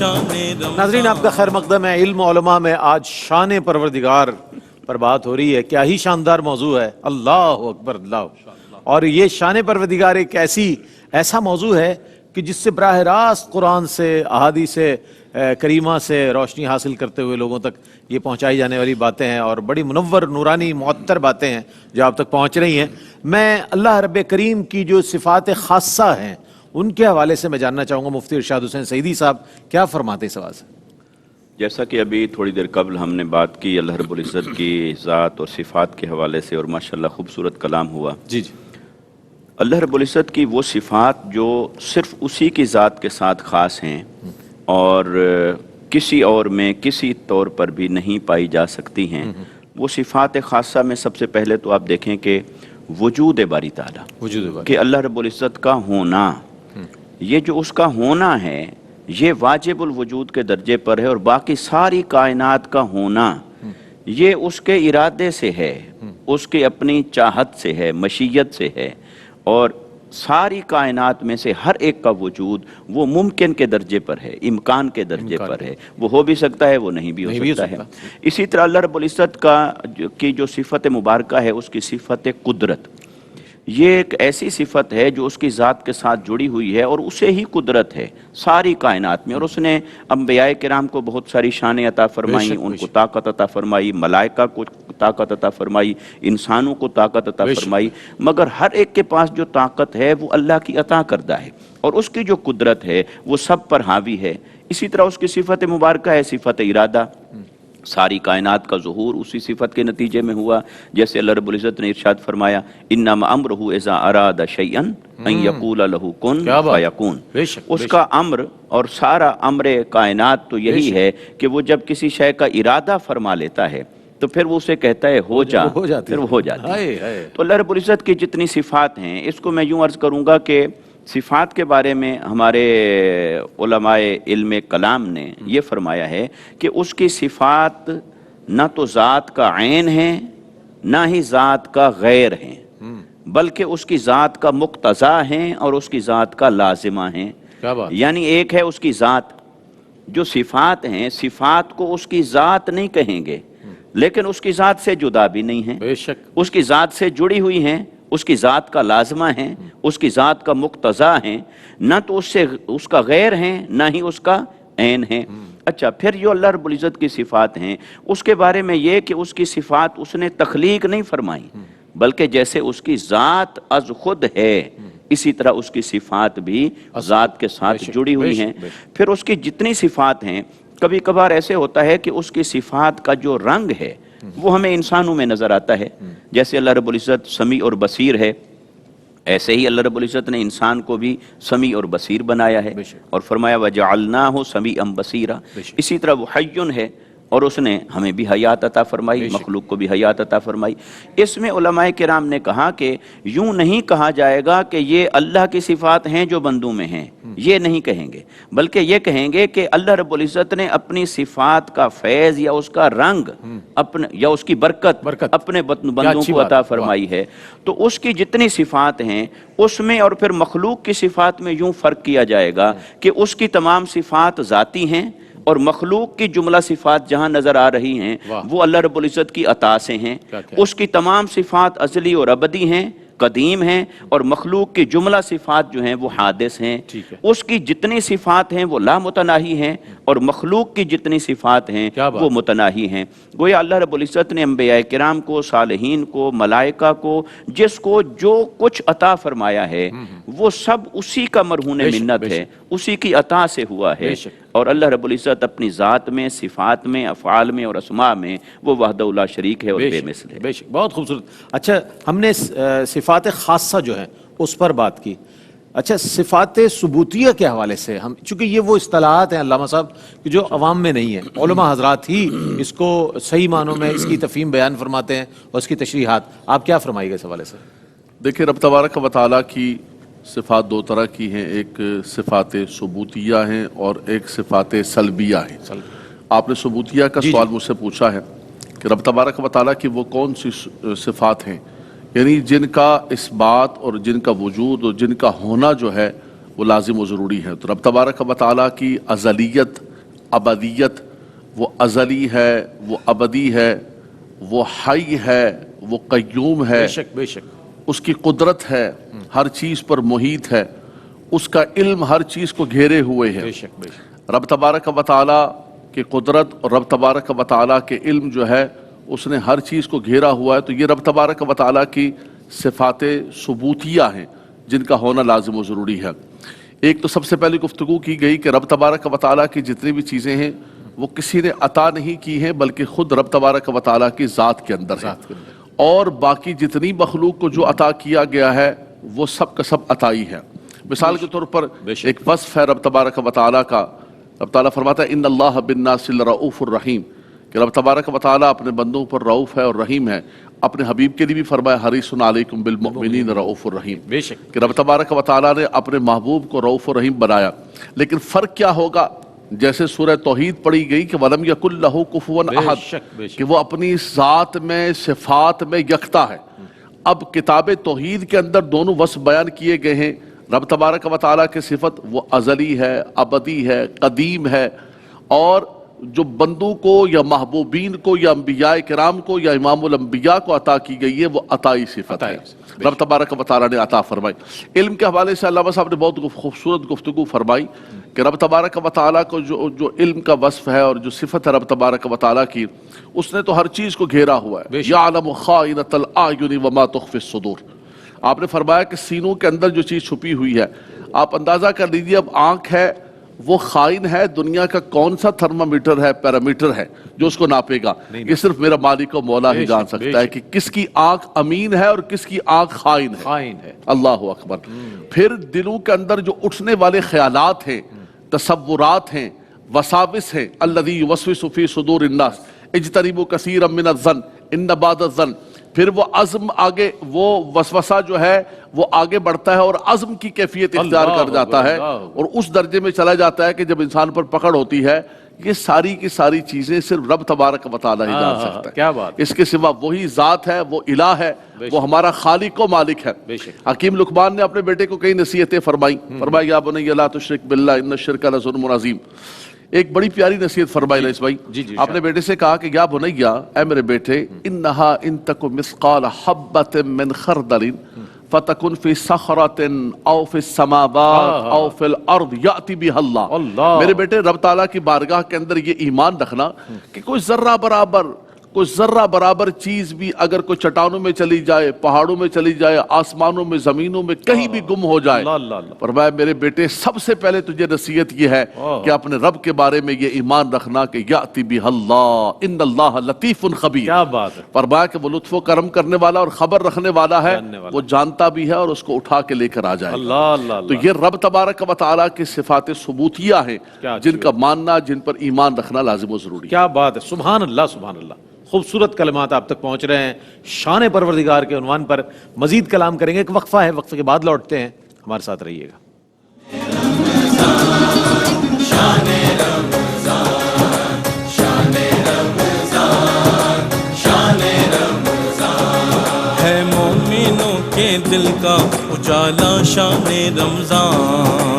ناظرین آپ کا خیر مقدم ہے۔ علم و علماء میں آج شان پروردگار پر بات ہو رہی ہے۔ کیا ہی شاندار موضوع ہے، اللہ اکبر اللہ۔ اور یہ شان پروردگار ایک ایسا موضوع ہے کہ جس سے براہ راست قرآن سے، احادیث کریمہ سے روشنی حاصل کرتے ہوئے لوگوں تک یہ پہنچائی جانے والی باتیں ہیں، اور بڑی منور، نورانی، معطر باتیں ہیں جو آپ تک پہنچ رہی ہیں۔ میں اللہ رب کریم کی جو صفات خاصہ ہیں ان کے حوالے سے میں جاننا چاہوں گا مفتی ارشاد حسین سعیدی صاحب کیا فرماتے اس حوالے سے؟ جیسا کہ ابھی تھوڑی دیر قبل ہم نے بات کی اللہ رب العزت کی ذات اور صفات کے حوالے سے، اور ماشاءاللہ خوبصورت کلام ہوا۔ جی اللہ رب العزت کی وہ صفات جو صرف اسی کی ذات کے ساتھ خاص ہیں اور کسی اور میں کسی طور پر بھی نہیں پائی جا سکتی ہیں، وہ صفات خاصہ میں سب سے پہلے تو آپ دیکھیں کہ وجود باری تعالیٰ، کہ اللہ رب العزت کا ہونا، یہ جو اس کا ہونا ہے یہ واجب الوجود کے درجے پر ہے، اور باقی ساری کائنات کا ہونا یہ اس کے ارادے سے ہے، اس کی اپنی چاہت سے ہے، مشیت سے ہے، اور ساری کائنات میں سے ہر ایک کا وجود وہ ممکن کے درجے پر ہے، امکان کے درجے پر ہے، وہ ہو بھی سکتا ہے، وہ نہیں بھی ہو سکتا ہے۔ اسی طرح اللہ رب العزت کی جو صفت مبارکہ ہے اس کی صفت قدرت، یہ ایک ایسی صفت ہے جو اس کی ذات کے ساتھ جڑی ہوئی ہے، اور اسے ہی قدرت ہے ساری کائنات میں، اور اس نے انبیاء کرام کو بہت ساری شانیں عطا فرمائی، ان کو طاقت عطا فرمائی، ملائکہ کو طاقت عطا فرمائی، انسانوں کو طاقت عطا فرمائی، مگر ہر ایک کے پاس جو طاقت ہے وہ اللہ کی عطا کردہ ہے، اور اس کی جو قدرت ہے وہ سب پر حاوی ہے۔ اسی طرح اس کی صفت مبارکہ ہے صفت ارادہ، ساری کائنات کا ظہور اسی صفت کے نتیجے میں ہوا، جیسے اللہ رب العزت نے ارشاد فرمایا انما امرہ اذا اراد شیئا ان یقول له کن فیکون۔ اس کا امر اور سارا امر کائنات تو یہی ہے کہ وہ جب کسی شے کا ارادہ فرما لیتا ہے تو پھر وہ اسے کہتا ہے ہو جا، پھر وہ ہو جاتی ہے۔ تو اللہ رب العزت کی جتنی صفات ہیں، اس کو میں یوں عرض کروں گا کہ صفات کے بارے میں ہمارے علماء علم کلام نے یہ فرمایا ہے کہ اس کی صفات نہ تو ذات کا عین ہیں نہ ہی ذات کا غیر ہیں، بلکہ اس کی ذات کا مقتضا ہیں اور اس کی ذات کا لازمہ ہیں۔ یعنی ایک ہے اس کی ذات، جو صفات ہیں صفات کو اس کی ذات نہیں کہیں گے، لیکن اس کی ذات سے جدا بھی نہیں ہیں، اس کی ذات سے جڑی ہوئی ہیں، اس کی ذات کا لازمہ ہیں، اس کی ذات کا مقتضا ہیں، نہ تو اس کا غیر ہیں نہ ہی اس کا عین ہیں۔ اچھا، پھر جو اللہ رب العزت کی صفات ہیں اس کے بارے میں یہ کہ اس کی صفات اس نے تخلیق نہیں فرمائی، بلکہ جیسے اس کی ذات از خود ہے اسی طرح اس کی صفات بھی ذات کے ساتھ جڑی ہوئی ہیں۔ پھر اس کی جتنی صفات ہیں، کبھی کبھار ایسے ہوتا ہے کہ اس کی صفات کا جو رنگ ہے وہ ہمیں انسانوں میں نظر آتا ہے، جیسے اللہ رب العزت سمیع اور بصیر ہے، ایسے ہی اللہ رب العزت نے انسان کو بھی سمیع اور بصیر بنایا ہے، اور فرمایا وَجَعَلْنَاهُ سَمِيعًا بَصِيرًا۔ اسی طرح وہ حی ہے، اور اس نے ہمیں بھی حیات عطا فرمائی، مخلوق کو بھی حیات عطا فرمائی۔ اس میں علماء کرام نے کہا کہ یوں نہیں کہا جائے گا کہ یہ اللہ کی صفات ہیں جو بندوں میں ہیں، یہ نہیں کہیں گے، بلکہ یہ کہیں گے کہ اللہ رب العزت نے اپنی صفات کا فیض یا اس کا رنگ یا اس کی برکت اپنے بندوں کو عطا فرمائی ہے۔ تو اس کی جتنی صفات ہیں اس میں اور پھر مخلوق کی صفات میں یوں فرق کیا جائے گا کہ اس کی تمام صفات ذاتی ہیں، اور مخلوق کی جملہ صفات جہاں نظر آ رہی ہیں وہ اللہ رب العزت کی عطا سے ہیں، اس کی تمام صفات ازلی اور ابدی ہیں، قدیم ہیں، اور مخلوق کی جملہ صفات جو ہیں وہ حادث ہیں۔ اس کی جتنی صفات ہیں وہ لا متناہی ہیں، اور مخلوق کی جتنی صفات ہیں وہ متناہی ہیں۔ گویا اللہ رب العزت نے انبیاء کرام کو، صالحین کو، ملائکہ کو، جس کو جو کچھ عطا فرمایا ہے وہ سب اسی کا مرہون منت ہے، اسی کی عطا سے ہوا ہے، اور اللہ رب العزت اپنی ذات میں، صفات میں، افعال میں اور اسماء میں وہ وحدہ لا شریک ہے اور بے مثل ہے۔ بہت خوبصورت۔ اچھا، ہم نے صفات خاصہ جو ہیں اس پر بات کی۔ اچھا، صفات ثبوتیہ کے حوالے سے ہم، چونکہ یہ وہ اصطلاحات ہیں علامہ صاحب کہ جو عوام میں نہیں ہیں، علماء حضرات ہی اس کو صحیح معنوں میں اس کی تفہیم بیان فرماتے ہیں اور اس کی تشریحات، آپ کیا فرمائیے گا اس حوالے سے؟ دیکھیں، رب تبارک و تعالیٰ کی صفات دو طرح کی ہیں، ایک صفات ثبوتیہ ہیں اور ایک صفات سلبیہ ہیں۔ آپ نے ثبوتیہ کا سوال مجھ سے پوچھا ہے کہ رب تبارک و تعالیٰ کی وہ کون سی صفات ہیں، یعنی جن کا اس بات اور جن کا وجود اور جن کا ہونا جو ہے وہ لازم و ضروری ہے۔ تو رب تبارک و تعالیٰ کی ازلیت ابدیت، وہ ازلی ہے، وہ ابدی ہے، وہ حی ہے، وہ قیوم ہے، بے شک بے شک، اس کی قدرت ہے، ہر چیز پر محیط ہے، اس کا علم ہر چیز کو گھیرے ہوئے ہے۔ بے شک بے شک، رب تبارک و تعالیٰ کی قدرت اور رب تبارک و تعالیٰ کے علم جو ہے اس نے ہر چیز کو گھیرا ہوا ہے، تو یہ رب تبارک و تعالیٰ کی صفات ثبوتیہ ہیں جن کا ہونا لازم و ضروری ہے۔ ایک تو سب سے پہلی گفتگو کی گئی کہ رب تبارک و تعالیٰ کی جتنی بھی چیزیں ہیں وہ کسی نے عطا نہیں کی ہیں بلکہ خود رب تبارک و تعالیٰ کی ذات کے اندر ہے، اور باقی جتنی مخلوق کو جو عطا کیا گیا ہے وہ سب کا سب عطائی ہے۔ مثال کے طور پر ایک وصف ہے رب تبارک و تعالیٰ کا، رب تعالیٰ فرماتا ہے ان اللہ بالناس لرؤوف الرحیم، کہ رب تبارک و تعالیٰ اپنے بندوں پر رؤوف ہے اور رحیم ہے۔ اپنے حبیب کے لیے بھی فرمایا حریص علیکم بالمؤمنین رؤوف الرحیم، بے شک، کہ رب تبارک و تعالیٰ نے اپنے محبوب کو رؤوف الرحیم بنایا۔ لیکن فرق کیا ہوگا؟ جیسے سورہ توحید پڑھی گئی کہ وَلَمْ يَكُنْ لَهُ كُفُوًا بے أَحَدٌ، شک بے شک، کہ وہ اپنی ذات میں صفات میں یکتا ہے۔ اب کتاب توحید کے اندر دونوں وصف بیان کیے گئے ہیں۔ رب تبارک و تعالیٰ کی صفت وہ ازلی ہے، ابدی ہے، قدیم ہے، اور جو بندوں کو یا محبوبین کو یا انبیاء کرام کو یا امام الانبیاء کو عطا کی گئی ہے وہ عطائی صفت ہے، رب تبارک و تعالیٰ نے عطا فرمائی۔ علم کے حوالے سے علامہ صاحب نے بہت خوبصورت گفتگو فرمائی کہ رب تبارک و تعالیٰ کو جو علم کا وصف ہے اور جو صفت ہے رب تبارک و تعالیٰ کی، اس نے تو ہر چیز کو گھیرا ہوا ہے۔ یعلم خائنۃ الاعین وما تخفی الصدور، آپ نے فرمایا کہ سینوں کے اندر جو چیز چھپی ہوئی ہے، آپ اندازہ کر لیجیے اب آنکھ ہے وہ خائن ہے، دنیا کا کون سا تھرمامیٹر ہے، پیرامیٹر ہے جو اس کو ناپے گا؟ یہ صرف میرا مالک و مولا ہی جان سکتا ہے کہ کس کی آنکھ امین ہے اور کس کی آنکھ خائن ہے۔ اللہ اکبر۔ پھر دلوں کے اندر جو اٹھنے والے خیالات ہیں، تصورات ہیں، وساوس ہیں، الذی یوسوس فی صدور الناس اجتنبوا کثیرا من الظن ان بعض الظن، پھر وہ عزم آگے، وہ وسوسہ جو ہے وہ آگے بڑھتا ہے اور عزم کی کیفیت اختیار کر جاتا ہے اور اس درجے میں چلا جاتا ہے کہ جب انسان پر پکڑ ہوتی ہے۔ یہ ساری کی ساری چیزیں صرف رب تبارک و تعالیٰ ہی جان سکتا ہے، کیا بات، اس کے سوا وہی ذات ہے، وہ الہ ہے، وہ ہمارا خالق و مالک ہے۔ حکیم لقمان نے اپنے بیٹے کو کئی نصیحتیں فرمائی، فرمایا یا بنی لا تشرک باللہ ان الشرک لظلم عظیم۔ ایک بڑی پیاری نصیحت فرمائی رئیس بھائی، آپ نے بیٹے سے کہا کہ یا بنیا، اے میرے بیٹے، انہا ان تک مثقال حبۃ من خردل فتکن فی صخرۃ او فی السماوات او فی الارض یأتی بها اللہ۔ میرے بیٹے، رب تعالیٰ کی بارگاہ کے اندر یہ ایمان رکھنا کہ کوئی ذرہ برابر چیز بھی اگر کوئی چٹانوں میں چلی جائے، پہاڑوں میں چلی جائے، آسمانوں میں، زمینوں میں، کہیں بھی گم ہو جائے، فرمایا میرے بیٹے سب سے پہلے تجھے نصیحت یہ ہے کہ اپنے رب کے بارے میں یہ ایمان رکھنا کہ یأتی بها اللہ ان اللہ لطیف خبیر۔ کیا بات ہے، فرمایا کہ وہ لطف و کرم کرنے والا اور خبر رکھنے والا ہے، وہ جانتا بھی ہے اور اس کو اٹھا کے لے کر آ جائے گا۔ تو یہ رب تبارک و تعالیٰ کی صفات ثبوتیہ ہیں جن کا ماننا، جن پر ایمان رکھنا لازم و ضروری ہے۔ کیا بات ہے، سبحان اللہ سبحان اللہ۔ خوبصورت کلمات آپ تک پہنچ رہے ہیں شان پروردگار کے عنوان پر۔ مزید کلام کریں گے، ایک وقفہ ہے، وقفے کے بعد لوٹتے ہیں، ہمارے ساتھ رہیے گا۔ ہے مومنوں کے دل کا اجالا شان رمضان،